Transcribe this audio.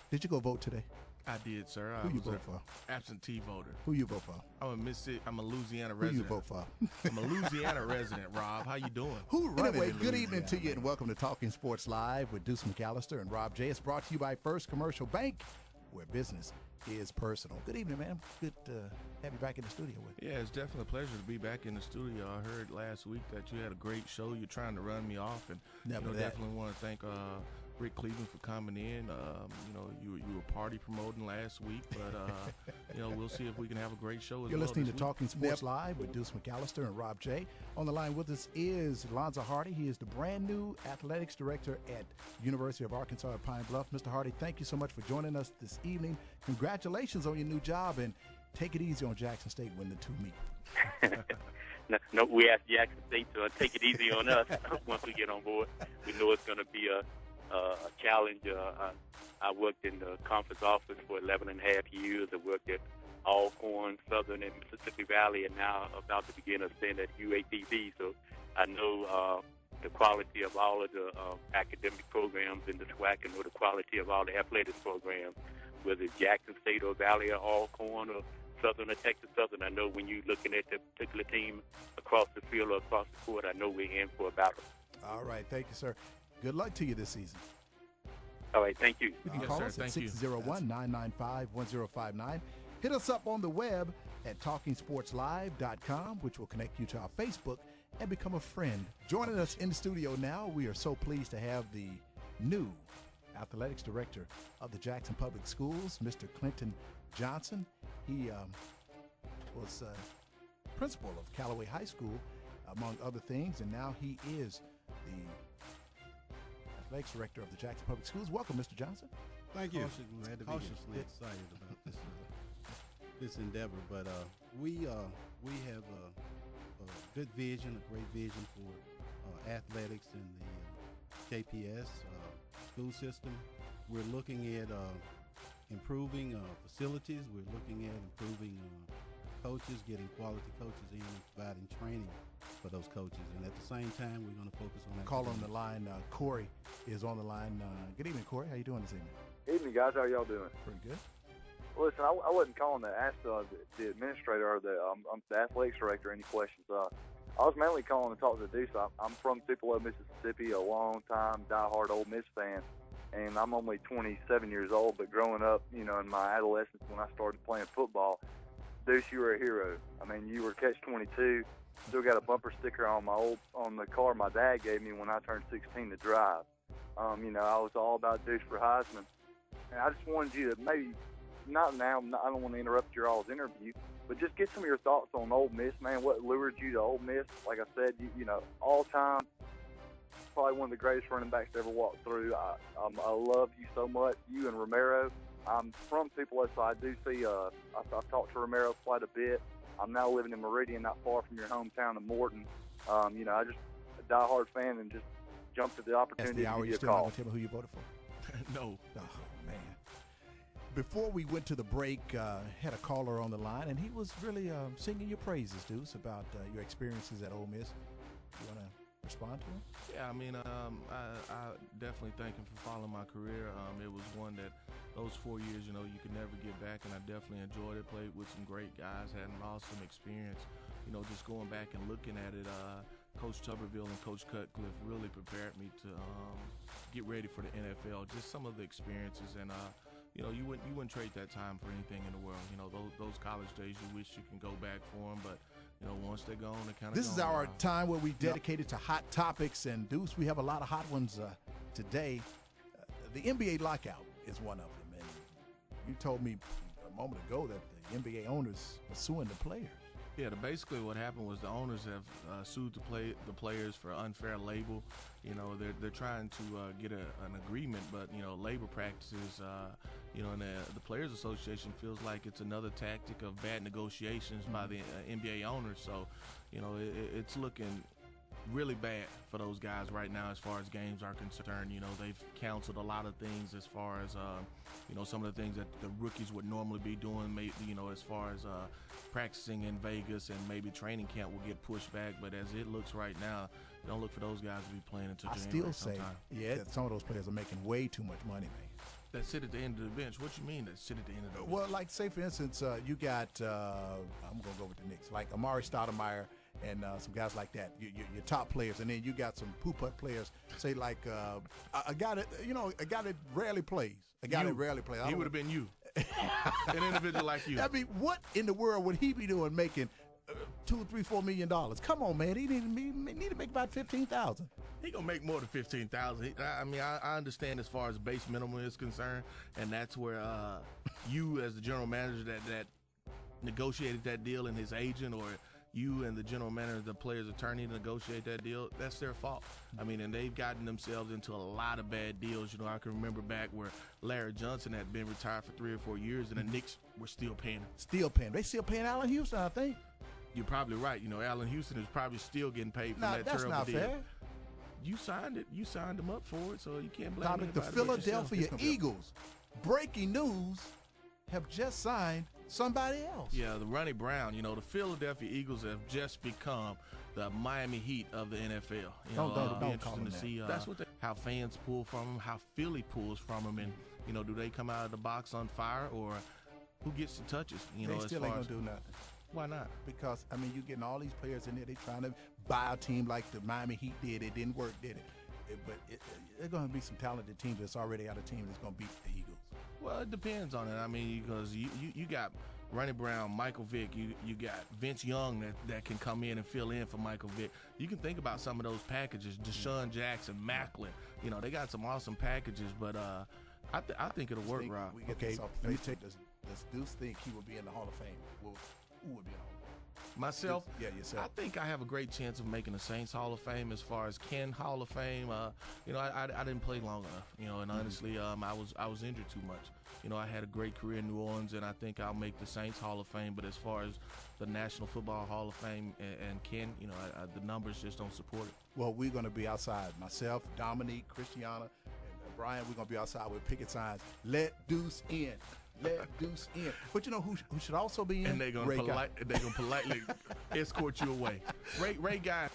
Did you go vote today? I did, sir. Who you vote for? Absentee voter. Who you vote for? I'm a Mississippi. I'm a Louisiana Who resident. you vote for? I'm a Louisiana resident. Rob, how you doing? Who running anyway, good evening to you, and welcome to Talking Sports Live with Deuce McAllister and Rob J. It's brought to you by First Commercial Bank, where business is personal. Good evening, man. Good to have you back in the studio with. Yeah, it's definitely a pleasure to be back in the studio. I heard last week that you had a great show. You're trying to run me off, and definitely want to thank Rick Cleveland for coming in. You were party promoting last week, but we'll see if we can have a great show. You're listening to Talking Sports Live with Deuce McAllister and Rob J. On the line with us is Lonzo Hardy. He is the brand new athletics director at University of Arkansas at Pine Bluff. Mr. Hardy, thank you so much for joining us this evening. Congratulations on your new job, and take it easy on Jackson State when the two meet. No, we asked Jackson State to take it easy on us once we get on board. We know it's going to be a challenge. I worked in the conference office for 11 and a half years. I worked at Alcorn, Southern, and Mississippi Valley, and now about to begin a stint at UAPB. So I know the quality of all of the academic programs in the SWAC. I know the quality of all the athletics programs, whether it's Jackson State or Valley or Alcorn or Southern or Texas Southern. I know when you're looking at the particular team across the field or across the court, I know we're in for a battle. All right. Thank you, sir. Good luck to you this season. All right, thank you. You can call us at 601-995-1059. Hit us up on the web at TalkingSportsLive.com, which will connect you to our Facebook and become a friend. Joining us in the studio now, we are so pleased to have the new athletics director of the Jackson Public Schools, Mr. Clinton Johnson. He was principal of Callaway High School, among other things, and now he is the athletics director of the Jackson Public Schools. Welcome, Mr. Johnson. Thank you. Cautiously excited about this endeavor, but we have a good vision, a great vision for athletics in the KPS school system. We're looking at improving facilities. We're looking at improving coaches, getting quality coaches in, and providing training for those coaches. And at the same time, we're going to focus on that. Call on the line. Corey is on the line. Good evening, Corey. How you doing this evening? Evening, guys. How y'all doing? Pretty good. Listen, I wasn't calling to ask the administrator or the athletics director any questions. I was mainly calling to talk to Deuce. I'm from Tupelo, Mississippi, a long-time diehard Ole Miss fan, and I'm only 27 years old. But growing up, in my adolescence when I started playing football, Deuce, you were a hero. I mean, you were catch-22. Still got a bumper sticker on the car my dad gave me when I turned 16 to drive. I was all about Deuce for Heisman, and I just wanted you to maybe. Not now. I don't want to interrupt your all's interview, but just get some of your thoughts on Ole Miss, man. What lured you to Ole Miss? Like I said, all time, probably one of the greatest running backs to ever walk through. I love you so much, you and Romero. I'm from Tupelo, so I do see. I've talked to Romero quite a bit. I'm now living in Meridian, not far from your hometown of Morton. I just a diehard fan and just jumped at the opportunity. That's the hour. to You give still you a not call. gonna tell me who you voted for? No. Oh man. Before we went to the break, had a caller on the line, and he was really singing your praises, Deuce, about your experiences at Ole Miss. You want to respond to him? Yeah, I mean, I definitely thank him for following my career. It was one that those 4 years, you could never get back, and I definitely enjoyed it. Played with some great guys, had an awesome experience. Just going back and looking at it, Coach Tuberville and Coach Cutcliffe really prepared me to get ready for the NFL. Just some of the experiences, and you wouldn't trade that time for anything in the world. Those college days, you wish you can go back for them, but once they're gone, they're kind of. This is our time where we dedicated to hot topics, and Deuce, we have a lot of hot ones today. The NBA lockout is one of them, and you told me a moment ago that the NBA owners are suing the players. Yeah, basically what happened was the owners have sued the players for unfair labor. They're trying to get an agreement, but labor practices. And the Players Association feels like it's another tactic of bad negotiations by the NBA owners. So, it's looking really bad for those guys right now as far as games are concerned. They've canceled a lot of things as far as some of the things that the rookies would normally be doing, maybe as far as practicing in Vegas, and maybe training camp will get pushed back. But as it looks right now, don't look for those guys to be playing until January. I still say, that some of those players are making way too much money, man. That sit at the end of the bench. What you mean that sit at the end of the bench? Well, like say for instance, you got I'm gonna go with the Knicks, like Amari Stoudemire and some guys like that. Your top players, and then you got some poo-putt players. Say like a guy that rarely plays. A guy that rarely plays. He would have been you. An individual like you. I mean, what in the world would he be doing making $2, $3, $4 million? Come on, man. He need to make about $15,000. He gonna make more than $15,000. I mean, I understand as far as base minimum is concerned, and that's where you as the general manager that negotiated that deal, and his agent, or you and the general manager, the player's attorney, negotiate that deal. That's their fault. I mean, and they've gotten themselves into a lot of bad deals. You know, I can remember back where Larry Johnson had been retired for 3 or 4 years, and the Knicks were still paying him. Still paying. They still paying Allen Houston, I think. You're probably right. You know, Allen Houston is probably still getting paid for that that's terrible not deal. fair. You signed it. You signed him up for it, so you can't blame Topic, anybody. the Philadelphia Eagles, breaking news, have just signed somebody else. Yeah, the Ronnie Brown. You know, the Philadelphia Eagles have just become the Miami Heat of the NFL. You know, Don't be call interesting them to that. see that's what how fans pull from them, how Philly pulls from them, and you know, do they come out of the box on fire, or who gets the touches? You know, They still as ain't far gonna do nothing. why not? Because, I mean, you're getting all these players in there. They trying to buy a team like the Miami Heat did. It didn't work, did it? But there's going to be some talented teams that's already got a team that's going to beat the Eagles. Well, it depends on it. I mean, because you got Ronnie Brown, Michael Vick, you got Vince Young that can come in and fill in for Michael Vick. You can think about some of those packages, Deshaun Jackson, Macklin. You know, they got some awesome packages, but I think it'll work, Rob. Okay, let me take this. Does Deuce think he will be in the Hall of Fame? Who would be in the Hall of Fame? Myself, Yeah, yourself. I think I have a great chance of making the Saints Hall of Fame. As far as Ken Hall of Fame, you know, I didn't play long enough. You know, and honestly, I was injured too much. You know, I had a great career in New Orleans, and I think I'll make the Saints Hall of Fame. But as far as the National Football Hall of Fame and Ken, you know, the numbers just don't support it. Well, we're going to be outside. Myself, Dominique, Christiana, and Brian, we're going to be outside with picket signs. Let Deuce in. Let Deuce in. But you know who should also be in? And they're gonna politely escort you away. Ray Guy